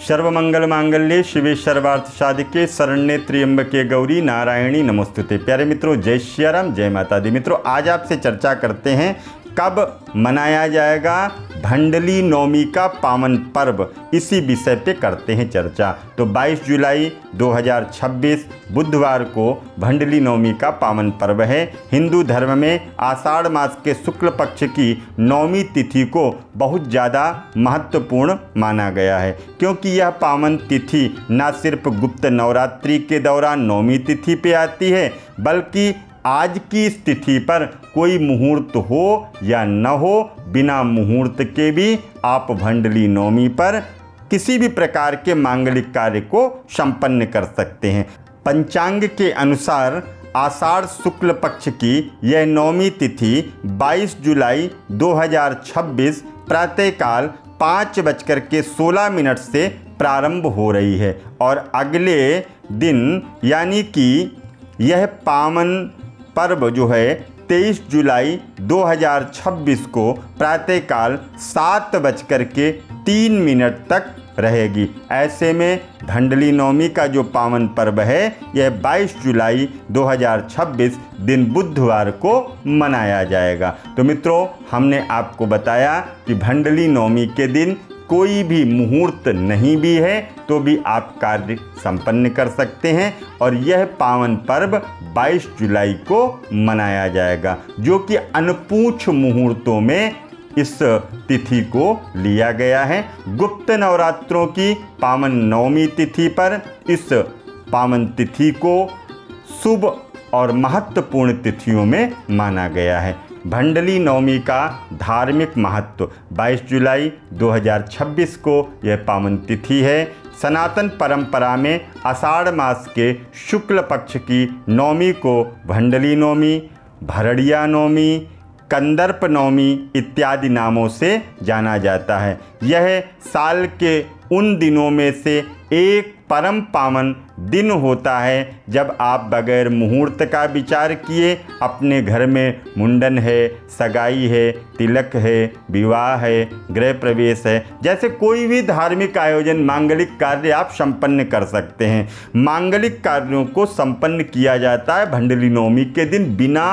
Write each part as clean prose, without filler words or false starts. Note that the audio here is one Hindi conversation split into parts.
सर्वमंगल मांगल्ये शिवे सर्वार्थ साधिके शरण्ये त्र्यंबके गौरी नारायणी नमोस्तुते। प्यारे मित्रों, जय सियाराम, जय माता दी। मित्रों, आज आपसे चर्चा करते हैं कब मनाया जाएगा भंडली नवमी का पावन पर्व। इसी विषय पे करते हैं चर्चा। तो 22 जुलाई 2026 बुधवार को भंडली नवमी का पावन पर्व है। हिंदू धर्म में आषाढ़ मास के शुक्ल पक्ष की नवमी तिथि को बहुत ज़्यादा महत्वपूर्ण माना गया है, क्योंकि यह पावन तिथि न सिर्फ गुप्त नवरात्रि के दौरान नवमी तिथि पे आती है, बल्कि आज की इस तिथि पर कोई मुहूर्त हो या न हो, बिना मुहूर्त के भी आप भंडली नवमी पर किसी भी प्रकार के मांगलिक कार्य को संपन्न कर सकते हैं। पंचांग के अनुसार आषाढ़ शुक्ल पक्ष की यह नवमी तिथि 22 जुलाई 2026 प्रातःकाल 5:16 से प्रारंभ हो रही है और अगले दिन यानी कि यह पावन पर्व जो है 23 जुलाई 2026 को प्रातःकाल 7:03 तक रहेगी। ऐसे में भंडली नवमी का जो पावन पर्व है यह 22 जुलाई 2026 दिन बुधवार को मनाया जाएगा। तो मित्रों, हमने आपको बताया कि भंडली नवमी के दिन कोई भी मुहूर्त नहीं भी है तो भी आप कार्य संपन्न कर सकते हैं और यह पावन पर्व 22 जुलाई को मनाया जाएगा, जो कि अनपूछ मुहूर्तों में इस तिथि को लिया गया है। गुप्त नवरात्रों की पावन नवमी तिथि पर इस पावन तिथि को शुभ और महत्वपूर्ण तिथियों में माना गया है। भंडली नवमी का धार्मिक महत्व 22 जुलाई 2026 को यह पावन तिथि है। सनातन परंपरा में आषाढ़ मास के शुक्ल पक्ष की नवमी को भंडली नवमी, भरड़िया नवमी, कंदर्प नवमी इत्यादि नामों से जाना जाता है। यह साल के उन दिनों में से एक परम पावन दिन होता है जब आप बगैर मुहूर्त का विचार किए अपने घर में मुंडन है, सगाई है, तिलक है, विवाह है, गृह प्रवेश है, जैसे कोई भी धार्मिक आयोजन, मांगलिक कार्य आप संपन्न कर सकते हैं। मांगलिक कार्यों को संपन्न किया जाता है भंडली नवमी के दिन, बिना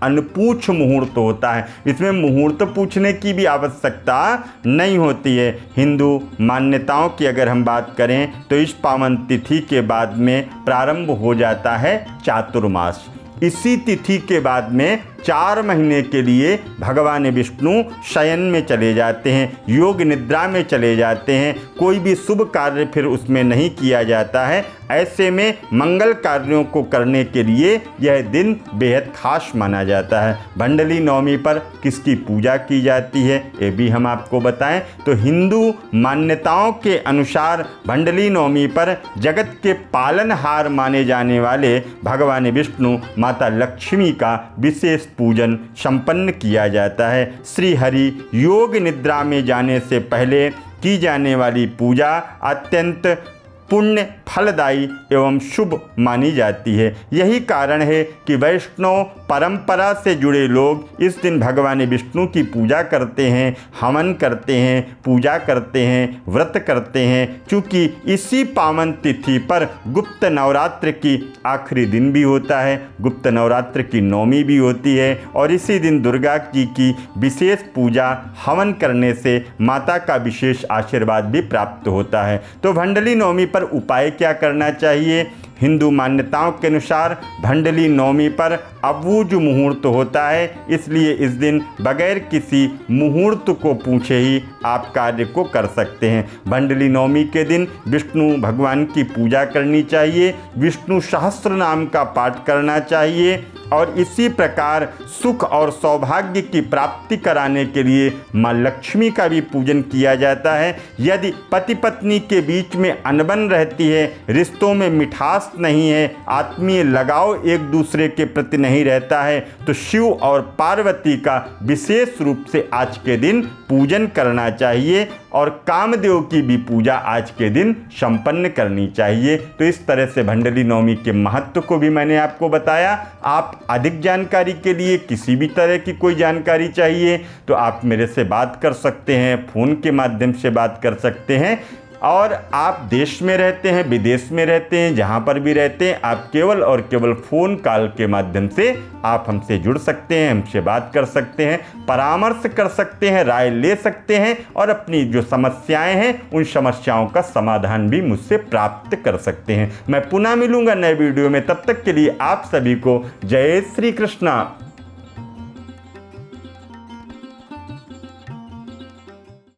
अनपूछ मुहूर्त होता है। इसमें मुहूर्त पूछने की भी आवश्यकता नहीं होती है। हिंदू मान्यताओं की अगर हम बात करें तो इस पावन तिथि के बाद में प्रारंभ हो जाता है चातुर्मास। इसी तिथि के बाद में 4 महीने के लिए भगवान विष्णु शयन में चले जाते हैं, योग निद्रा में चले जाते हैं। कोई भी शुभ कार्य फिर उसमें नहीं किया जाता है। ऐसे में मंगल कार्यों को करने के लिए यह दिन बेहद खास माना जाता है। भंडली नवमी पर किसकी पूजा की जाती है ये भी हम आपको बताएं तो हिंदू मान्यताओं के अनुसार भंडली नवमी पर जगत के पालनहार माने जाने वाले भगवान विष्णु, माता लक्ष्मी का विशेष पूजन संपन्न किया जाता है। श्री हरि योग निद्रा में जाने से पहले की जाने वाली पूजा अत्यंत पुण्य फलदायी एवं शुभ मानी जाती है। यही कारण है कि वैष्णव परंपरा से जुड़े लोग इस दिन भगवान विष्णु की पूजा करते हैं, हवन करते हैं, पूजा करते हैं, व्रत करते हैं। चूँकि इसी पावन तिथि पर गुप्त नवरात्र की आखिरी दिन भी होता है, गुप्त नवरात्र की नवमी भी होती है और इसी दिन दुर्गा जी की विशेष पूजा हवन करने से माता का विशेष आशीर्वाद भी प्राप्त होता है। तो भंडली नवमी पर उपाय क्या करना चाहिए? हिंदू मान्यताओं के अनुसार भंडली नवमी पर अबूझ मुहूर्त होता है, इसलिए इस दिन बगैर किसी मुहूर्त को पूछे ही आप कार्य को कर सकते हैं। भंडली नवमी के दिन विष्णु भगवान की पूजा करनी चाहिए, विष्णु सहस्त्र नाम का पाठ करना चाहिए और इसी प्रकार सुख और सौभाग्य की प्राप्ति कराने के लिए माँ लक्ष्मी का भी पूजन किया जाता है। यदि पति पत्नी के बीच में अनबन रहती है, रिश्तों में मिठास नहीं है, आत्मीय लगाव एक दूसरे के प्रति नहीं रहता है, तो शिव और पार्वती का विशेष रूप से आज के दिन पूजन करना चाहिए और कामदेव की भी पूजा आज के दिन संपन्न करनी चाहिए। तो इस तरह से भंडली नवमी के महत्व को भी मैंने आपको बताया। आप अधिक जानकारी के लिए किसी भी तरह की कोई जानकारी चाहिए तो आप मेरे से बात कर सकते हैं, फ़ोन के माध्यम से बात कर सकते हैं। और आप देश में रहते हैं, विदेश में रहते हैं, जहाँ पर भी रहते हैं, आप केवल और केवल फ़ोन कॉल के माध्यम से आप हमसे जुड़ सकते हैं, हमसे बात कर सकते हैं, परामर्श कर सकते हैं, राय ले सकते हैं और अपनी जो समस्याएं हैं उन समस्याओं का समाधान भी मुझसे प्राप्त कर सकते हैं। मैं पुनः मिलूंगा नए वीडियो में, तब तक के लिए आप सभी को जय श्री कृष्णा।